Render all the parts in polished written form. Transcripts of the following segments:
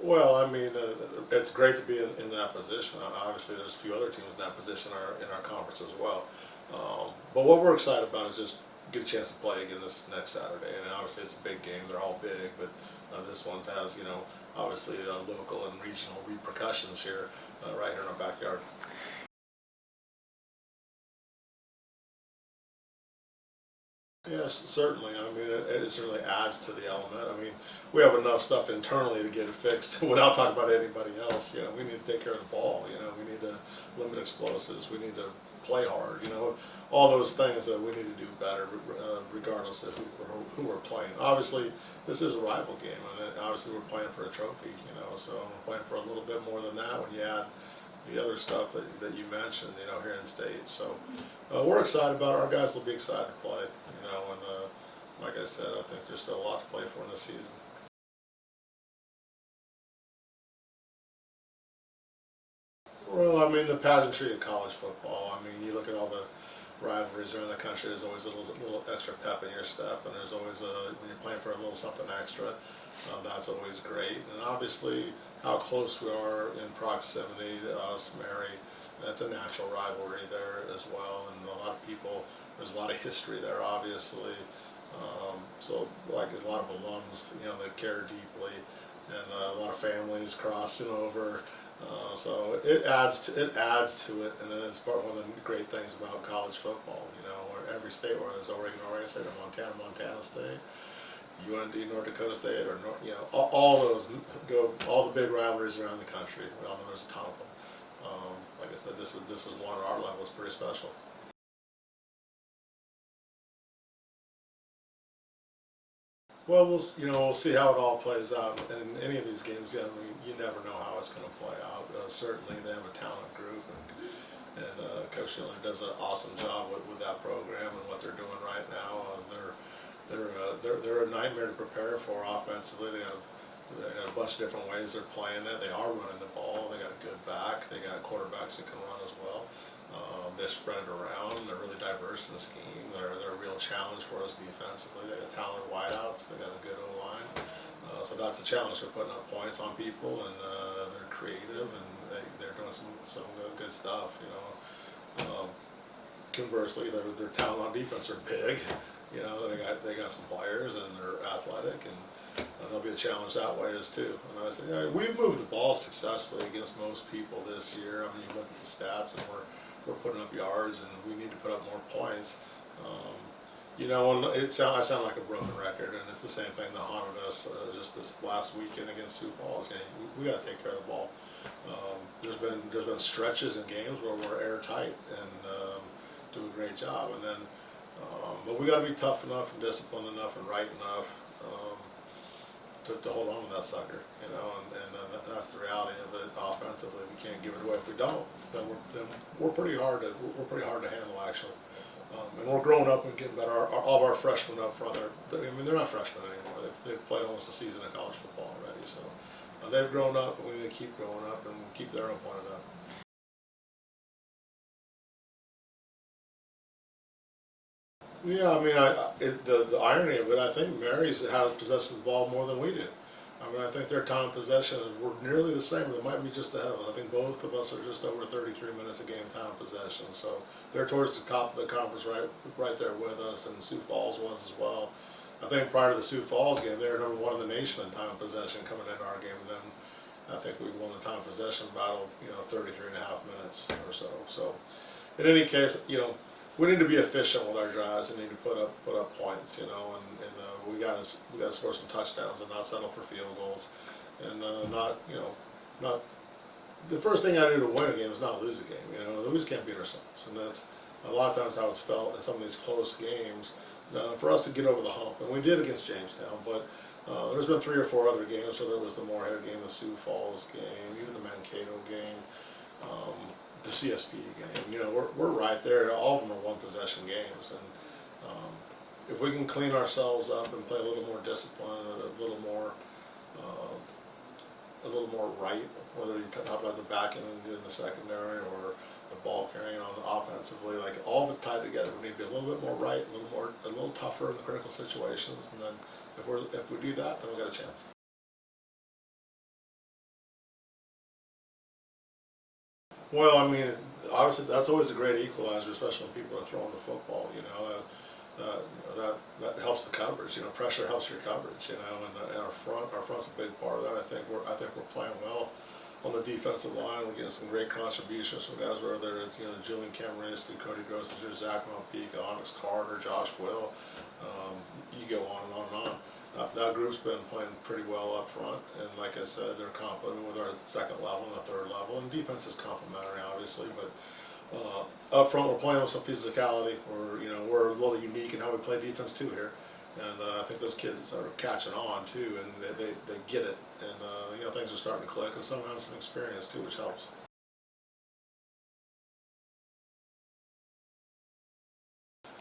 Well, I mean, it's great to be in that position. Obviously, there's a few other teams in that position in our conference as well. But what we're excited about is just get a chance to play again this next Saturday. And obviously, it's a big game. They're all big, but this one has, obviously local and regional repercussions here, right here in our backyard. Yes, certainly. I mean, it certainly adds to the element. I mean, we have enough stuff internally to get it fixed without talking about anybody else. We need to take care of the ball. We need to limit explosives. We need to play hard. All those things that we need to do better, regardless of who we're playing. Obviously, this is a rival game, and obviously we're playing for a trophy. So we're playing for a little bit more than that when you add the other stuff that you mentioned, here in state. So we're excited about it. Our guys will be excited to play, and like I said, I think there's still a lot to play for in this season. Well, I mean, the pageantry of college football. I mean, you look at all the rivalries around the country. There's always a little extra pep in your step, and there's always when you're playing for a little something extra. That's always great, and obviously how close we are in proximity to us, Mary. That's a natural rivalry there as well, and a lot of people. There's a lot of history there, obviously. So, like a lot of alums, that care deeply, and a lot of families crossing over. So it adds to it, and then it's part one of the great things about college football. Where every state, whether it's Oregon State, or Montana State, UND, North Dakota State, or all those all the big rivalries around the country. We all know there's a ton of them. Like I said, this is one at our level. It's pretty special. Well, we'll see how it all plays out. In any of these games, I mean, you never know how it's going to play out. Certainly, they have a talent group, and Coach Schiller does an awesome job with that program and what they're doing right now. They're a nightmare to prepare for offensively. They got a bunch of different ways they're playing it. They are running the ball. They got a good back. They got quarterbacks that can run as well. They spread it around. They're really diverse in the scheme. They're a real challenge for us defensively. They got talented wideouts. They got a good O-line. So that's a challenge. They're putting up points on people, and they're creative, and they're doing some good stuff. Conversely, their talent on defense are big. They got some players, and they're athletic, and there'll be a challenge that way as too. And I said, we've moved the ball successfully against most people this year. I mean, you look at the stats, and we're putting up yards, and we need to put up more points. And I sound like a broken record, and it's the same thing that haunted us just this last weekend against Sioux Falls game. We got to take care of the ball. There's been stretches in games where we're airtight and do a great job, and then but we got to be tough enough and disciplined enough and right enough to hold on to that sucker, and that's the reality of it. Offensively, we can't give it away. If we don't, then we're pretty hard to handle actually. And we're growing up and getting better. All of our freshmen up front, they're not freshmen anymore. They've played almost a season of college football already. So they've grown up, and we need to keep growing up and keep their own pointed up. Yeah, I mean, the irony of it, I think Mary's possesses the ball more than we do. I mean, I think their time possession we're nearly the same. They might be just ahead of us. I think both of us are just over 33 minutes a game time possession. So they're towards the top of the conference, right there with us, and Sioux Falls was as well. I think prior to the Sioux Falls game, they were number one in the nation in time possession coming into our game. And then I think we won the time possession battle, 33 and a half minutes or so. So in any case, we need to be efficient with our drives and need to put up points, and we got to score some touchdowns and not settle for field goals, and not the first thing I do to win a game is not lose a game. We just can't beat ourselves, and that's a lot of times how it's felt in some of these close games. For us to get over the hump, and we did against Jamestown, but there's been 3 or 4 other games. So there was the Moorhead game, the Sioux Falls game, even the Mankato game. The CSP game, we're right there. All of them are one possession games, and if we can clean ourselves up and play a little more disciplined, a little more right, whether you talk about the back end and in the secondary or the ball carrying on the offensively, like all of it tied together. We need to be a little bit more right, a little tougher in the critical situations, and then if we do that, then we got a chance. Well, I mean, obviously that's always a great equalizer, especially when people are throwing the football. That helps the coverage. Pressure helps your coverage. And our front's a big part of that. I think we're playing well on the defensive line. We're getting some great contributions from guys, whether it's Julian Cameron, Cody Grossinger, Zach Monpeak, Onyx Carter, Josh Will. You go on and on and on. That group's been playing pretty well up front, and like I said, they're complementing with our second level and the third level, and defense is complementary, obviously, but up front we're playing with some physicality. We're a little unique in how we play defense too here, and I think those kids are catching on too, and they get it, and things are starting to click, and some have some experience too, which helps.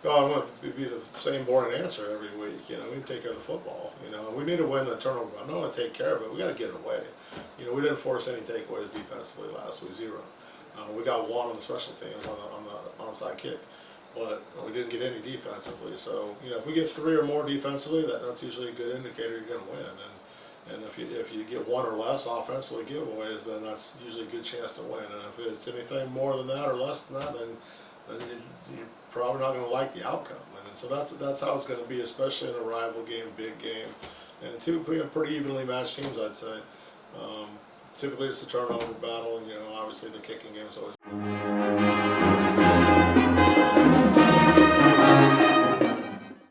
Well, I want to be the same boring answer every week. We take care of the football. We need to win the turnover. I don't want to take care of it. We got to get it away. We didn't force any takeaways defensively last week, zero. We got one on the special teams on the onside kick, but we didn't get any defensively. So if we get three or more defensively, that's usually a good indicator you're going to win. And if you get one or less offensively giveaways, then that's usually a good chance to win. And if it's anything more than that or less than that, then you're probably not going to like the outcome. And so that's how it's going to be, especially in a rival game, big game, and two pretty evenly matched teams, I'd say. Typically it's a turnover battle, and obviously the kicking game is always